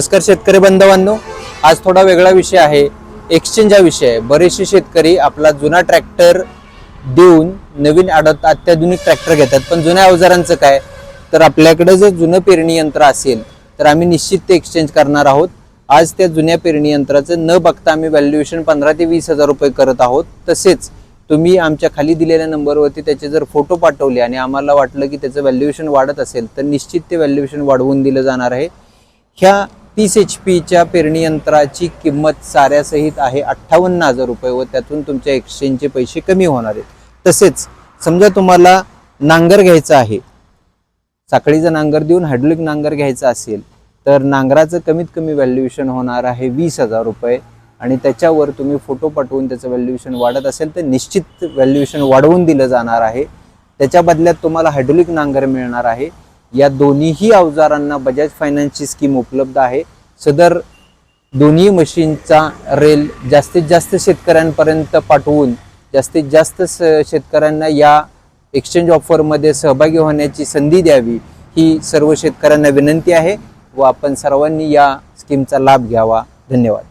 नमस्कार शेतकरी बांधवांनो, आज थोडा वेगळा विषय आहे. एक्सचेंज हा विषय आहे. बरेचसे शेतकरी आपला जुना ट्रॅक्टर देऊन नवीन अत्याधुनिक ट्रॅक्टर घेतात, पण जुन्या अवजारांचं काय? तर आपल्याकडे जर जुनं पेरणी यंत्र असेल तर आम्ही निश्चित ते एक्सचेंज करणार आहोत. आज त्या जुन्या पेरणी यंत्राचं न बघता आम्ही व्हॅल्युएशन 15 ते 20 हजार रुपये करत आहोत. तसेच तुम्ही आमच्या खाली दिलेल्या नंबरवरती त्याचे जर फोटो पाठवले आणि आम्हाला वाटलं की त्याचं व्हॅल्युएशन वाढत असेल तर निश्चित ते व्हॅल्युएशन वाढवून दिलं जाणार आहे. ह्या 30 HP पेरणी यंत्राची किंमत साऱ्यासहित आहे 58,000 रुपये व त्यातून तुमच्या एक्सचेंजचे पैसे कमी होणार आहेत. तसेच समजा तुम्हाला नांगर घ्यायचा आहे, साखळीचा नांगर देऊन हायड्रोलिक नांगर घ्यायचा असेल तर नांगराचं कमीत कमी व्हॅल्युएशन होणार आहे 20,000 रुपये आणि त्याच्यावर तुम्ही फोटो पाठवून त्याचं व्हॅल्युएशन वाढत असेल तर निश्चित व्हॅल्युएशन वाढवून दिलं जाणार आहे. त्याच्या बदल्यात तुम्हाला हायड्रोलिक नांगर मिळणार आहे. या दोन्हीही अवजारांना बजाज फायनान्सची स्कीम उपलब्ध आहे. सदर दोन्ही मशीनचा रेल जास्तीत जास्त शेतकऱ्यांपर्यंत पाठवून जास्तीत जास्त शेतकऱ्यांना या एक्सचेंज ऑफरमध्ये सहभागी होण्याची संधी द्यावी ही सर्व शेतकऱ्यांना विनंती आहे व आपण सर्वांनी या स्कीमचा लाभ घ्यावा. धन्यवाद.